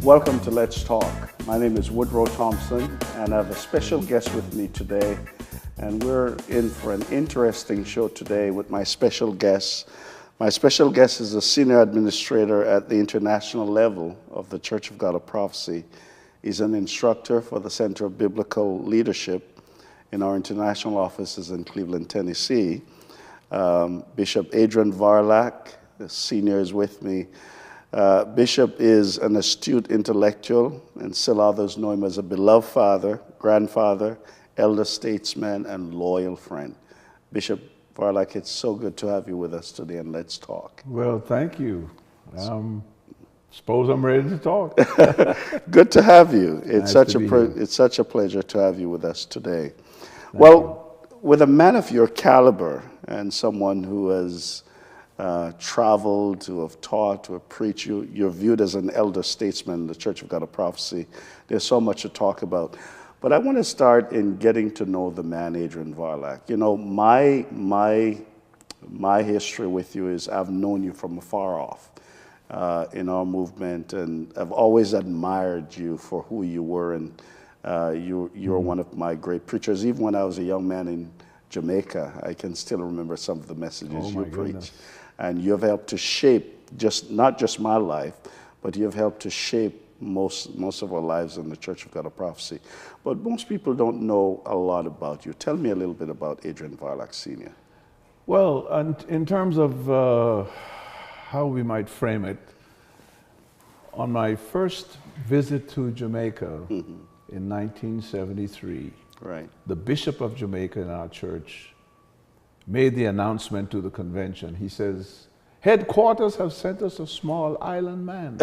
Welcome to Let's Talk. My name is Woodrow Thompson, and I have a special guest with me today. And we're in for an interesting show today with my special guest. My special guest is a senior administrator at the international level of the Church of God of Prophecy. He's an instructor for the Center of Biblical Leadership in our international offices in Cleveland, Tennessee. Bishop Adrian Varlack, the senior, is with me. Bishop is an astute intellectual, and still others know him as a beloved father, grandfather, elder statesman, and loyal friend. Bishop Varlack, it's so good to have you with us today, and let's talk. Well, thank you. Suppose I'm ready to talk. Good to have you. It's such a pleasure to have you with us today. With a man of your caliber and someone who has traveled, to have taught, to have preached, you're viewed as an elder statesman in the Church of God of Prophecy. There's so much to talk about. But I want to start in getting to know the man, Adrian Varlack. You know, my history with you is I've known you from afar off in our movement, and I've always admired you for who you were, and you're one of my great preachers. Even when I was a young man in Jamaica, I can still remember some of the messages you preached. And you have helped to shape not just my life, but you have helped to shape most of our lives in the Church of God of Prophecy. But most people don't know a lot about you. Tell me a little bit about Adrian Varlack Sr. Well, in terms of how we might frame it, on my first visit to Jamaica in 1973, the Bishop of Jamaica in our church made the announcement to the convention. He says, "Headquarters have sent us a small island man,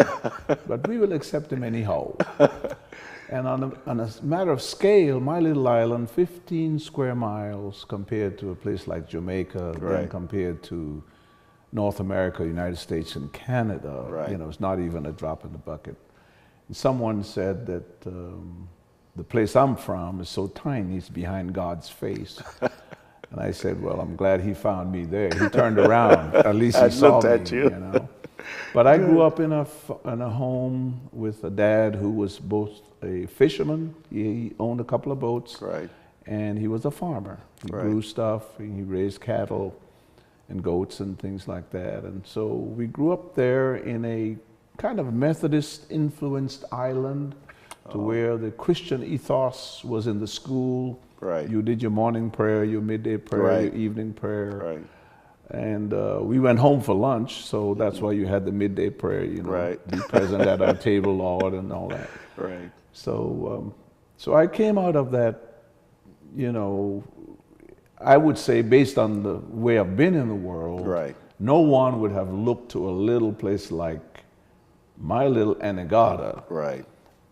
but we will accept him anyhow." And on a matter of scale, my little island, 15 square miles compared to a place like Jamaica, then compared to North America, United States, and Canada, you know, it's not even a drop in the bucket. And someone said that the place I'm from is so tiny, it's behind God's face. And I said, well, I'm glad he found me there. He turned around. At least he saw me, you know. But I grew up in a home with a dad who was both a fisherman. He owned a couple of boats. And he was a farmer. He grew stuff. He raised cattle and goats and things like that. And so we grew up there in a kind of Methodist-influenced island to where the Christian ethos was in the school. You did your morning prayer, your midday prayer, your evening prayer. And we went home for lunch, so that's why you had the midday prayer, you know, be present at our table, Lord, and all that. So, so I came out of that, you know, I would say based on the way I've been in the world, no one would have looked to a little place like my little Anegada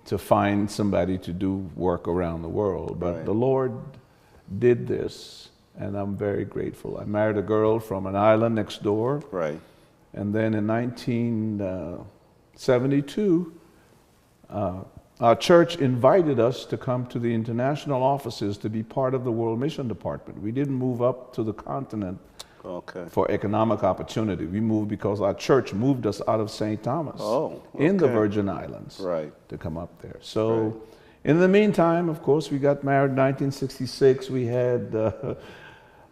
to find somebody to do work around the world. But the Lord did this, and I'm very grateful. I married a girl from an island next door. And then in 1972, our church invited us to come to the international offices to be part of the World Mission Department. We didn't move up to the continent for economic opportunity. We moved because our church moved us out of St. Thomas in the Virgin Islands to come up there. So in the meantime, of course, we got married in 1966. We had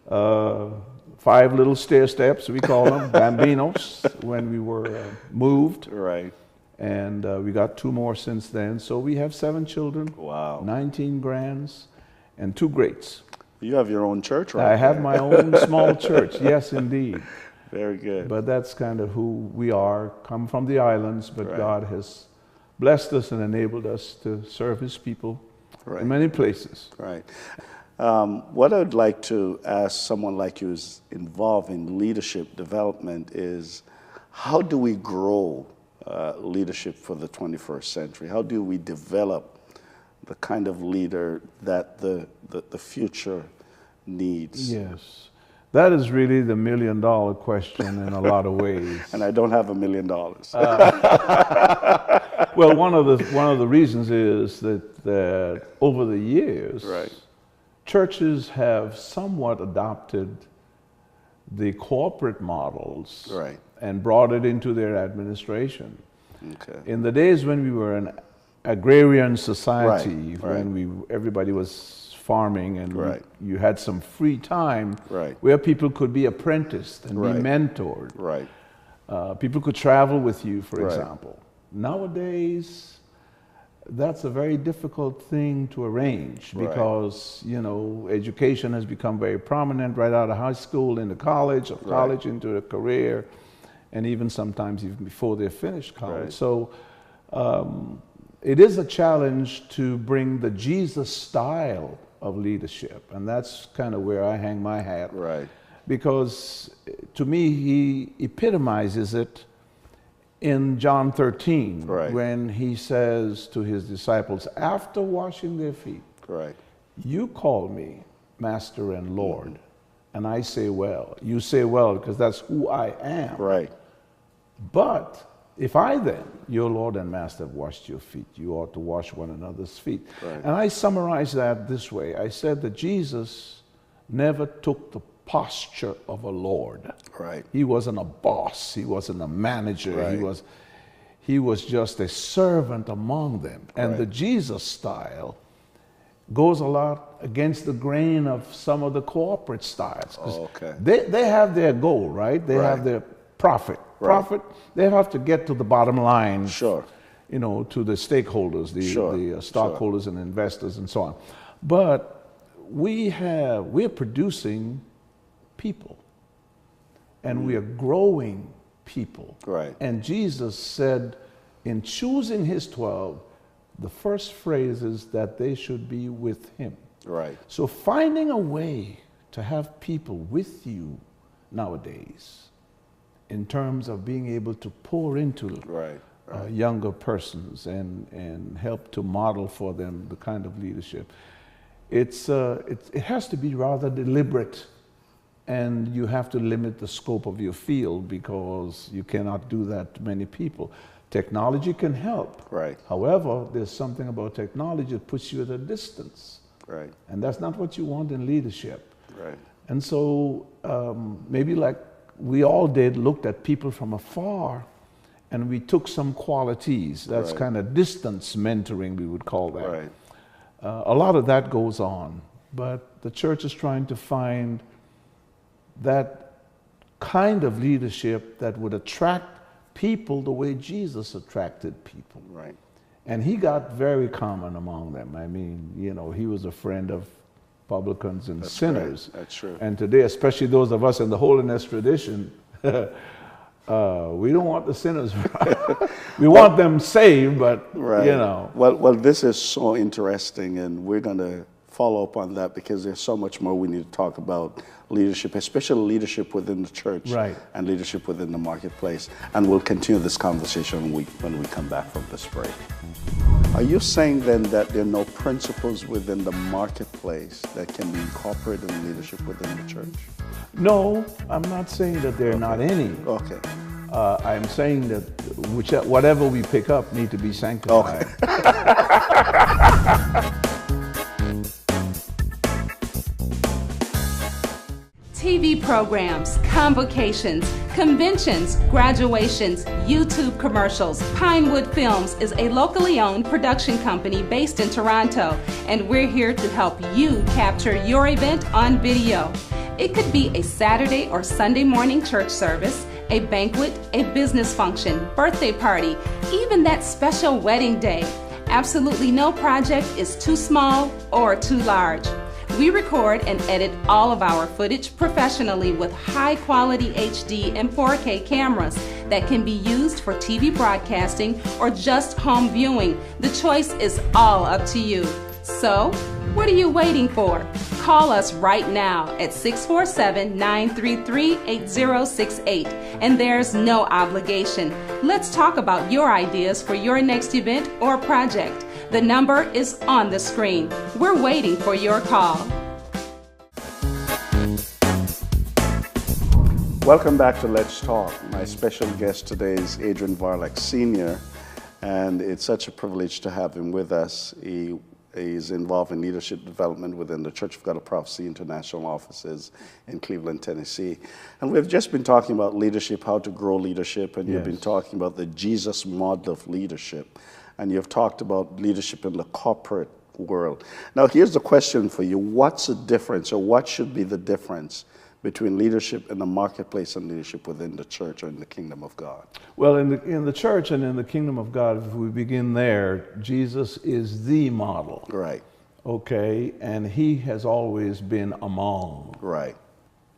5 little stair steps, we call them, bambinos, when we were moved. And we got 2 more since then. So we have 7 children, 19 grands, and 2 greats. You have your own church, right? I have my own small church, yes, indeed. Very good. But that's kind of who we are, come from the islands, but God has blessed us and enabled us to serve his people in many places. What I'd like to ask someone like you who's involved in leadership development is, how do we grow leadership for the 21st century? How do we develop the kind of leader that the future needs? Yes. That is really the million-dollar question in a lot of ways. And I don't have $1 million. Well, one of the reasons is that over the years, Right. churches have somewhat adopted the corporate models Right. and brought it into their administration. Okay. In the days when we were an agrarian society, Right, when everybody was farming and Right. you had some free time Right. where people could be apprenticed and Right. be mentored. Right. People could travel with you, for Right. example. Nowadays, that's a very difficult thing to arrange Right. because, education has become very prominent right out of high school into college, or college into a career, and even sometimes even before they're finished college. Right. So it is a challenge to bring the Jesus style of leadership, and that's kind of where I hang my hat. Right. Because to me, he epitomizes it in John 13, Right. when he says to his disciples, after washing their feet, Right. you call me Master and Lord, and I say, well. You say, well, because that's who I am. Right. But if I then, your Lord and Master, have washed your feet, you ought to wash one another's feet. Right. And I summarize that this way. I said that Jesus never took the posture of a Lord. Right. He wasn't a boss. He wasn't a manager. Right. He was just a servant among them. And Right. the Jesus style goes a lot against the grain of some of the corporate styles. 'Cause Okay. they have their goal, right? They Right. have their profit. Right. Profit, they have to get to the bottom line. Sure. To the stakeholders, the Sure. stockholders and investors and so on. But we're producing people, and we are growing people. Right. And Jesus said, in choosing his 12, the first phrase is that they should be with him. Right. So finding a way to have people with you nowadays, in terms of being able to pour into Right. younger persons and help to model for them the kind of leadership, it has to be rather deliberate. And you have to limit the scope of your field because you cannot do that to many people. Technology can help. Right. However, there's something about technology that puts you at a distance. Right. And that's not what you want in leadership. Right. And so maybe like we all did, looked at people from afar, and we took some qualities. That's Right. kind of distance mentoring, we would call that. Right. A lot of that goes on. But the church is trying to find that kind of leadership that would attract people the way Jesus attracted people. Right. And he got very common among them. I mean, he was a friend of publicans and sinners. Right. That's true. And today, especially those of us in the holiness tradition, we don't want the sinners. We want them saved, but, Right. Well, this is so interesting, and we're going to follow up on that because there's so much more we need to talk about leadership, especially leadership within the church, Right. and leadership within the marketplace. And we'll continue this conversation when we come back from this break. Are you saying then that there are no principles within the marketplace that can be incorporated in leadership within the church? No, I'm not saying that there are not any. Okay. I'm saying that whatever we pick up need to be sanctified. TV programs, convocations, conventions, graduations, YouTube commercials. Pinewood Films is a locally owned production company based in Toronto, and we're here to help you capture your event on video. It could be a Saturday or Sunday morning church service, a banquet, a business function, birthday party, even that special wedding day. Absolutely no project is too small or too large. We record and edit all of our footage professionally with high-quality HD and 4K cameras that can be used for TV broadcasting or just home viewing. The choice is all up to you. So, what are you waiting for? Call us right now at 647-933-8068, and there's no obligation. Let's talk about your ideas for your next event or project. The number is on the screen. We're waiting for your call. Welcome back to Let's Talk. My special guest today is Adrian Varlack Sr., and it's such a privilege to have him with us. He is involved in leadership development within the Church of God of Prophecy International offices in Cleveland, Tennessee. And we've just been talking about leadership, how to grow leadership, and you've been talking about the Jesus model of leadership. And you've talked about leadership in the corporate world. Now, here's the question for you. What's the difference, or what should be the difference between leadership in the marketplace and leadership within the church or in the kingdom of God? Well, in the church and in the kingdom of God, if we begin there, Jesus is the model. Right. Okay, and he has always been among. Right.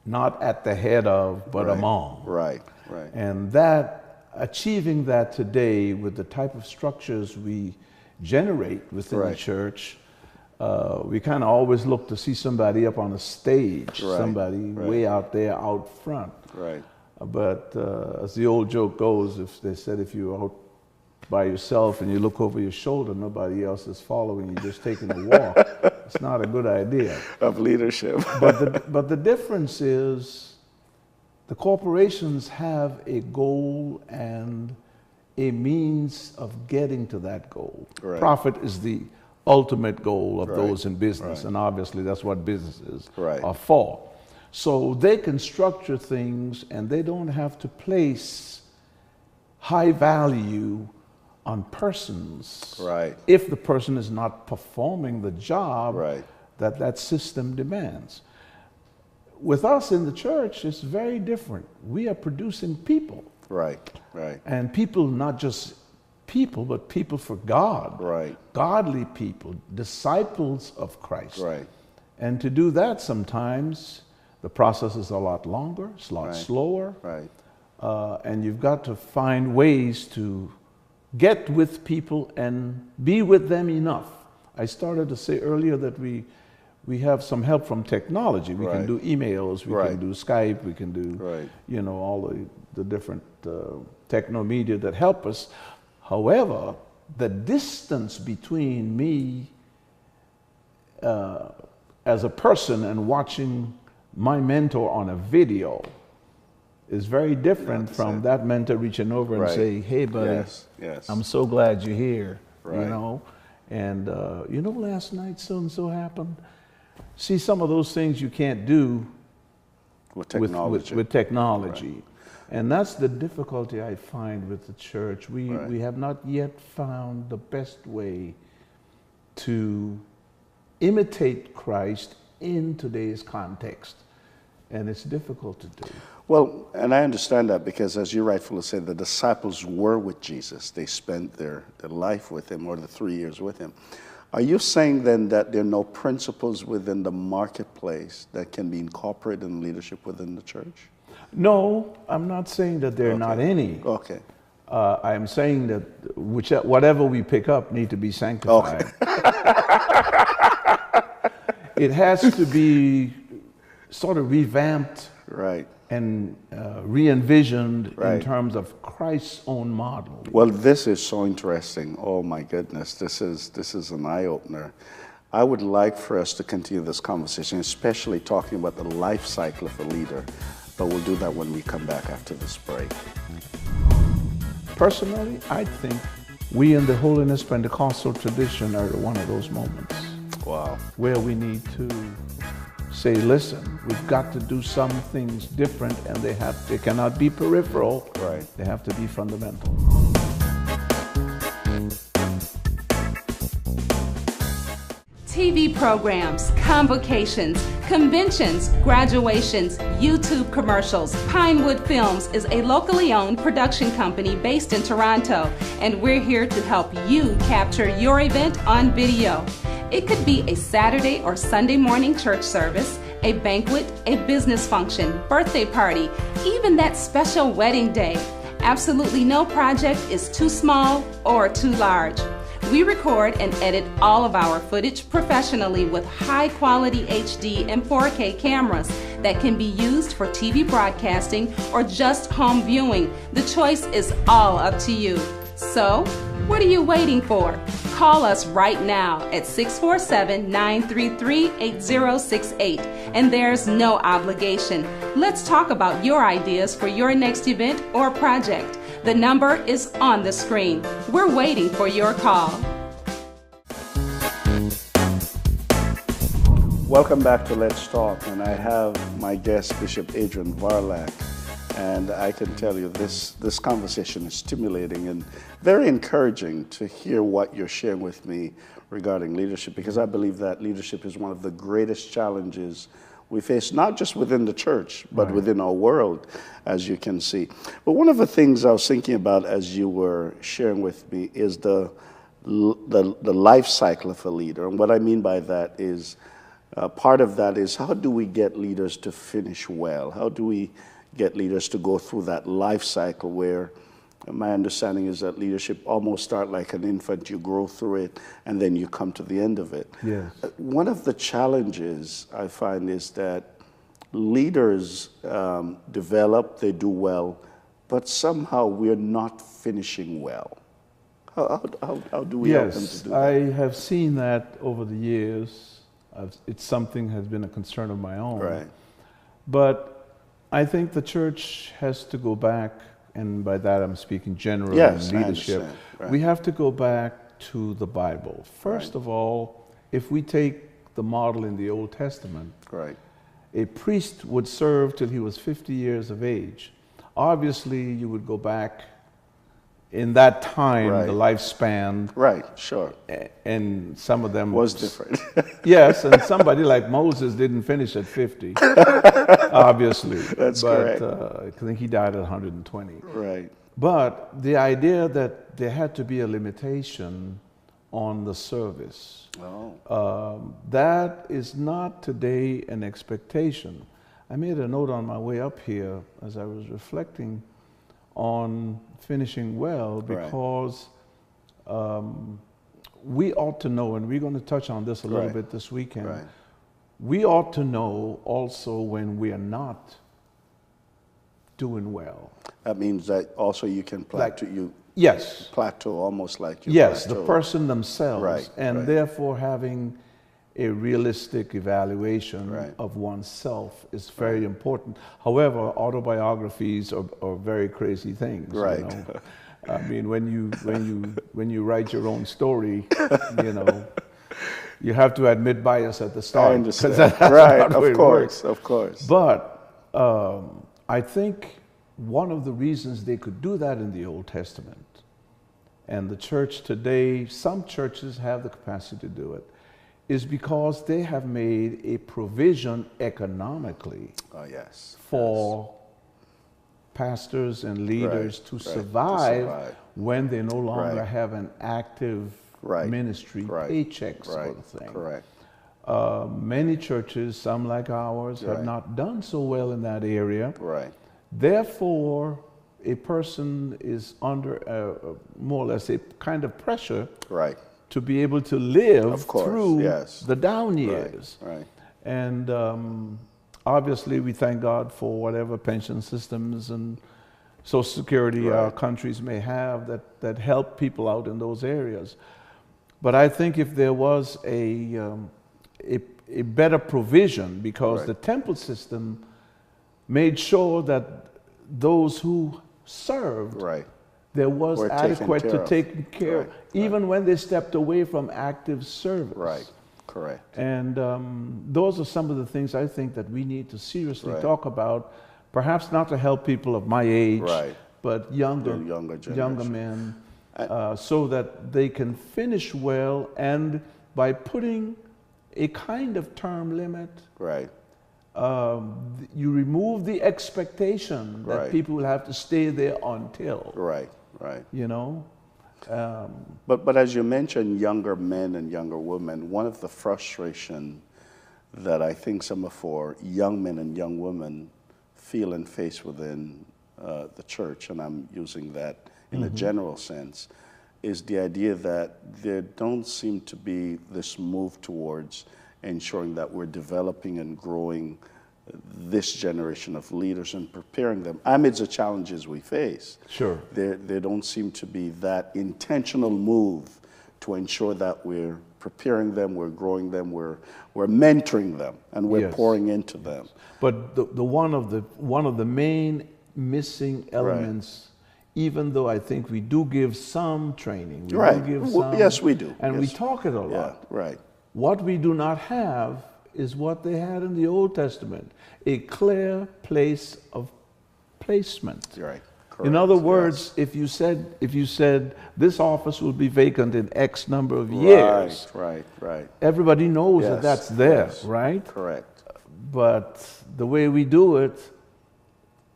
Not at the head of, but among. Right, right. And that, achieving that today with the type of structures we generate within the church, we kind of always look to see somebody up on a stage, somebody way out there out front. Right. But as the old joke goes, if they said if you're out by yourself and you look over your shoulder, nobody else is following, you're just taking a walk. It's not a good idea. Of leadership. But the difference is the corporations have a goal and a means of getting to that goal. Right. Profit is the ultimate goal of those in business, and obviously that's what businesses are for. So they can structure things, and they don't have to place high value on persons if the person is not performing the job that that system demands. With us in the church, it's very different. We are producing people. Right, right. And people, not just people, but people for God. Right. Godly people, disciples of Christ. Right. And to do that sometimes, the process is a lot longer, it's a lot slower. Right. And you've got to find ways to get with people and be with them enough. I started to say earlier that we have some help from technology. We can do emails, we can do Skype, we can do, you know, all the different techno media that help us. However, the distance between me as a person and watching my mentor on a video is very different from that mentor reaching over and saying, hey, buddy, I'm so glad you're here, you know? And, you know, last night so-and-so happened. See, some of those things you can't do with technology. And that's the difficulty I find with the church. We have not yet found the best way to imitate Christ in today's context. And it's difficult to do. Well, and I understand that because, as you rightfully said, the disciples were with Jesus. They spent their life with him, or the 3 years with him. Are you saying then that there are no principles within the marketplace that can be incorporated in leadership within the church? No, I'm not saying that there are not any. Okay. I'm saying that whatever we pick up need to be sanctified. It has to be sort of revamped and re-envisioned in terms of Christ's own model. Well, this is so interesting. Oh my goodness, this is an eye-opener. I would like for us to continue this conversation, especially talking about the life cycle of a leader, but we'll do that when we come back after this break. Personally, I think we in the Holiness Pentecostal tradition are one of those moments. Wow. Where we need to say, listen, we've got to do some things different, and they cannot be peripheral. They have to be fundamental. TV programs, convocations, conventions, graduations, YouTube commercials. Pinewood Films is a locally owned production company based in Toronto, and we're here to help you capture your event on video. It could be a Saturday or Sunday morning church service, a banquet, a business function, birthday party, even that special wedding day. Absolutely no project is too small or too large. We record and edit all of our footage professionally with high-quality HD and 4K cameras that can be used for TV broadcasting or just home viewing. The choice is all up to you. So, what are you waiting for? Call us right now at 647-933-8068, and there's no obligation. Let's talk about your ideas for your next event or project. The number is on the screen. We're waiting for your call. Welcome back to Let's Talk, and I have my guest, Bishop Adrian Varlack. And I can tell you this conversation is stimulating and very encouraging to hear what you're sharing with me regarding leadership, because I believe that leadership is one of the greatest challenges we face, not just within the church, but within our world, as you can see. But one of the things I was thinking about as you were sharing with me is the life cycle of a leader. And what I mean by that is, part of that is, how do we get leaders to finish well? How do we get leaders to go through that life cycle where my understanding is that leadership almost starts like an infant, you grow through it, and then you come to the end of it. Yes. One of the challenges I find is that leaders develop, they do well, but somehow we're not finishing well. How do we help them to do that? I have seen that over the years. It's something has been a concern of my own. Right. But I think the church has to go back, and by that I'm speaking generally Yes, in leadership. Right. We have to go back to the Bible. First of all, if we take the model in the Old Testament, a priest would serve till he was 50 years of age. Obviously, you would go back in that time, the lifespan. Right, sure. And some of them was different. Yes, and somebody like Moses didn't finish at 50, obviously. That's correct. I think he died at 120. Right. But the idea that there had to be a limitation on the service, that is not today an expectation. I made a note on my way up here as I was reflecting on finishing well, because we ought to know, and we're going to touch on this a little bit this weekend, we ought to know also when we are not doing well. That means that also you can plateau, plateau almost like you plateau. The person themselves, and therefore having a realistic evaluation of oneself is very important. However, autobiographies are very crazy things. You know? I mean, when you write your own story, you know, you have to admit bias at the start. I understand. That's of course. But I think one of the reasons they could do that in the Old Testament, and the church today, some churches have the capacity to do it, is because they have made a provision economically for pastors and leaders to survive when they no longer have an active ministry paycheck sort of thing. Many churches, some like ours, have not done so well in that area. Therefore, a person is under more or less a kind of pressure to be able to live through the down years. And obviously we thank God for whatever pension systems and Social Security our countries may have that help people out in those areas. But I think if there was a better provision, because the temple system made sure that those who served there was adequate to take care of, even when they stepped away from active service. And those are some of the things I think that we need to seriously talk about, perhaps not to help people of my age, but younger men, so that they can finish well, and by putting a kind of term limit, you remove the expectation that people will have to stay there until. You know? But as you mentioned, younger men and younger women, one of the frustration that I think some of our young men and young women feel and face within the church, and I'm using that in a general sense, is the idea that there don't seem to be this move towards ensuring that we're developing and growing this generation of leaders and preparing them amidst the challenges we face. Sure. There don't seem to be that intentional move to ensure that we're preparing them, we're growing them, we're mentoring them, and we're Yes. pouring into them. But the one of the main missing elements, even though I think we do give some training, we Right. do give Well, some, yes, we do. and we Yes. talk it a lot. Yeah, right. What we do not have is what they had in the Old Testament, a clear place of placement. Right. In Correct. other words, if you said this office will be vacant in X number of years, Right. everybody knows that Yes, that's there, yes. right? Correct. But the way we do it,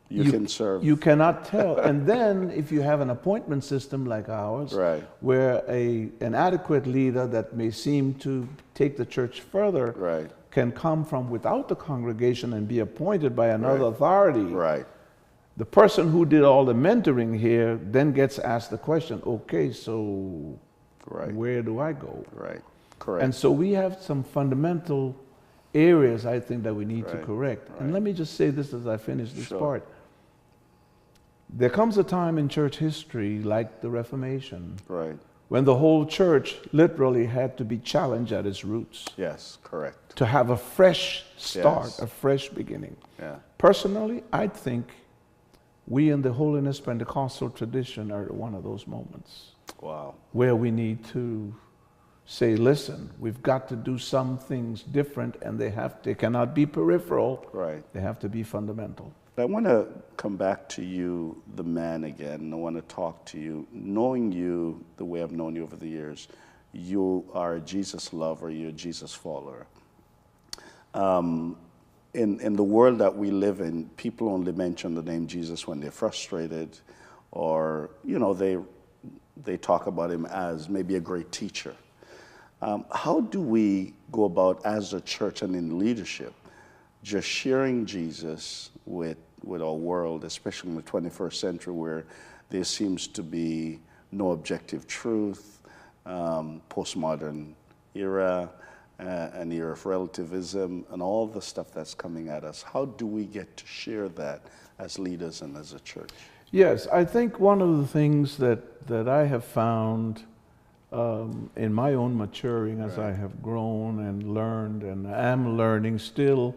You can serve. you cannot tell. And then if you have an appointment system like ours, Right. where an adequate leader that may seem to take the church further Right. can come from without the congregation and be appointed by another Right. authority, Right. the person who did all the mentoring here then gets asked the question, okay, so Right. where do I go? Right. Correct. And so we have some fundamental areas I think that we need to Right, correct. And right. let me just say this as I finish this Sure. part. There comes a time in church history, like the Reformation, Right. when the whole church literally had to be challenged at its roots, Yes. Correct. to have a fresh start, Yes. a fresh beginning. Yeah. Personally, I think we in the Holiness Pentecostal tradition are at one of those moments Wow. where we need to say, listen, we've got to do some things different, and they cannot be peripheral. Right. They have to be fundamental. I want to come back to you, the man, again. I want to talk to you. Knowing you the way I've known you over the years, you are a Jesus lover, you're a Jesus follower. In the world that we live in, people only mention the name Jesus when they're frustrated, or they talk about him as maybe a great teacher. How do we go about as a church and in leadership just sharing Jesus with our world, especially in the 21st century where there seems to be no objective truth, postmodern era, an era of relativism, and all the stuff that's coming at us? How do we get to share that as leaders and as a church? Yes, I think one of the things that I have found in my own maturing as I have grown and learned and am learning still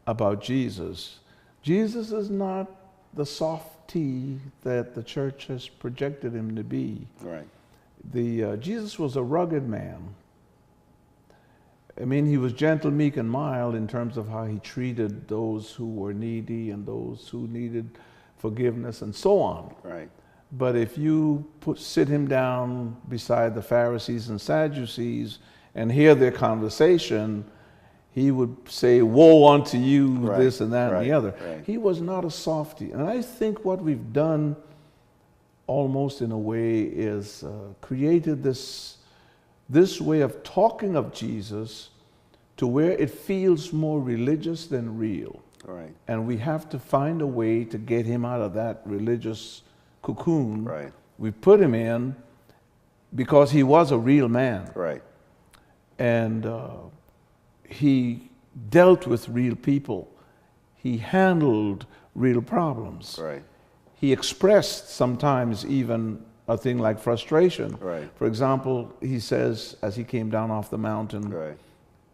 about Jesus. Jesus is not the softy that the church has projected him to be. Right. Jesus was a rugged man. I mean, he was gentle, meek, and mild in terms of how he treated those who were needy and those who needed forgiveness and so on. Right. But if you sit him down beside the Pharisees and Sadducees and hear their conversation, he would say, woe unto you, Right, this and that and the other. right. He was not a softy. And I think what we've done almost in a way is created this way of talking of Jesus to where it feels more religious than real. Right. And we have to find a way to get him out of that religious cocoon Right. we put him in, because he was a real man. Right. And he dealt with real people. He handled real problems. Right. He expressed sometimes even a thing like frustration. Right. For example, he says, as he came down off the mountain Right.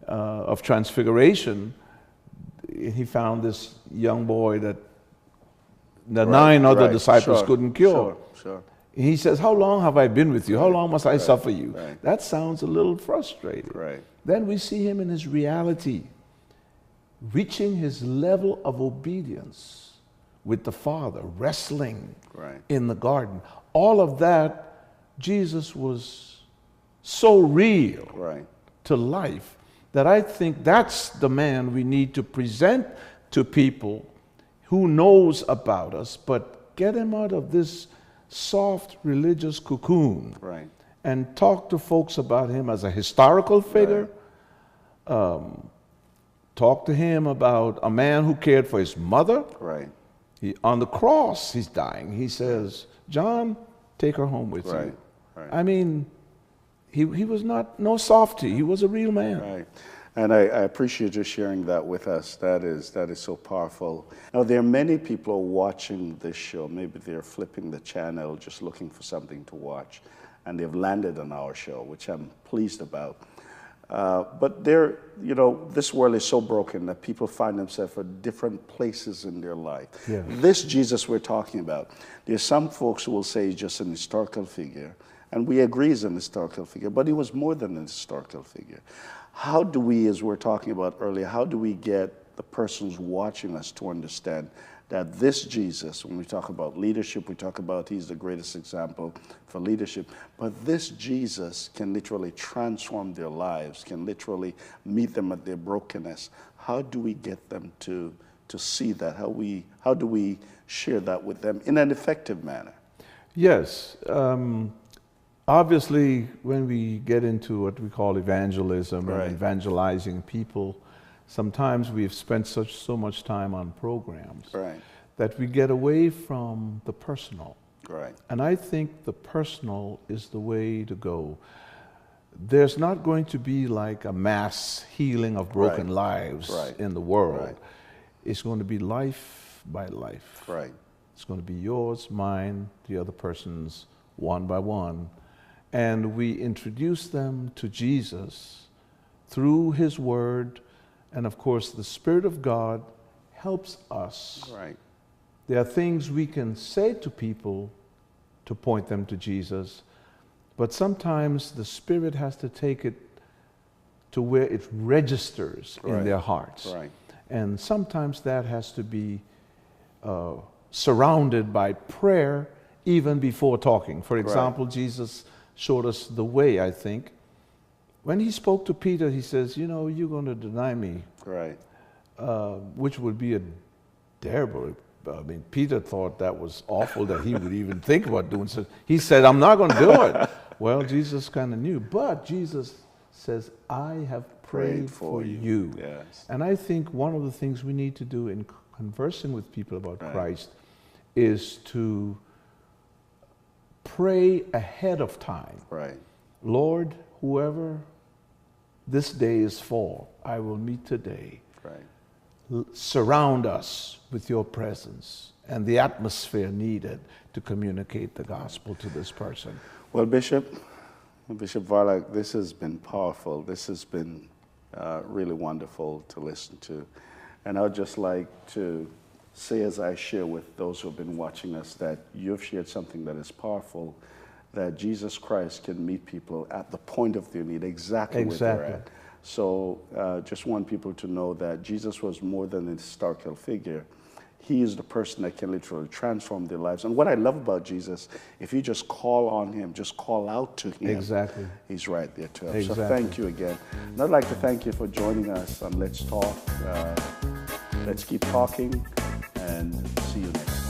of Transfiguration, he found this young boy that the nine other disciples Sure, couldn't cure. Sure. He says, how long have I been with you? How long must I suffer you? Right. That sounds a little frustrating. Right. Then we see him in his reality, reaching his level of obedience with the Father, wrestling Right. in the garden. All of that, Jesus was so real Right. to life that I think that's the man we need to present to people who knows about us, but get him out of this soft religious cocoon Right. and talk to folks about him as a historical figure. Talk to him about a man who cared for his mother. Right. On the cross, he's dying. He says, John, take her home with Right. you. Right. I mean, he was no softy. He was a real man. Right. And I appreciate you sharing that with us. That is so powerful. Now, there are many people watching this show. Maybe they're flipping the channel, just looking for something to watch, and they've landed on our show, which I'm pleased about. But this world is so broken that people find themselves at different places in their life. Yeah. This Jesus we're talking about, there's some folks who will say he's just an historical figure, and we agree he's an historical figure, but he was more than an historical figure. How do we, as we were talking about earlier, how do we get the persons watching us to understand that this Jesus, when we talk about leadership, we talk about he's the greatest example for leadership, but this Jesus can literally transform their lives, can literally meet them at their brokenness. How do we get them to see that? How do we share that with them in an effective manner? Yes. Obviously, when we get into what we call evangelism and evangelizing people, sometimes we've spent so much time on programs that we get away from the personal. And I think the personal is the way to go. There's not going to be like a mass healing of broken lives in the world. It's going to be life by life. It's going to be yours, mine, the other person's, one by one. And we introduce them to Jesus through his word. And of course, the Spirit of God helps us. There are things we can say to people to point them to Jesus, but sometimes the Spirit has to take it to where it registers in their hearts. And sometimes that has to be surrounded by prayer even before talking. For example, Jesus showed us the way, I think. When he spoke to Peter, he says, you're going to deny me. Which would be a terrible. I mean, Peter thought that was awful that he would even think about doing so. He said, I'm not going to do it. Well, Jesus kind of knew. But Jesus says, I have prayed for you. And I think one of the things we need to do in conversing with people about Christ is to pray ahead of time. Lord, whoever this day is for, I will meet today. Surround us with your presence and the atmosphere needed to communicate the gospel to this person. Well, Bishop Varlack, this has been powerful. This has been really wonderful to listen to. And I would just like to say, as I share with those who have been watching us, that you've shared something that is powerful, that Jesus Christ can meet people at the point of their need, exactly where they're at. So just want people to know that Jesus was more than a historical figure. He is the person that can literally transform their lives. And what I love about Jesus, if you just call on him, just call out to him, he's right there to help. So thank you again. And I'd like to thank you for joining us on Let's Talk. Let's keep talking, and see you next time.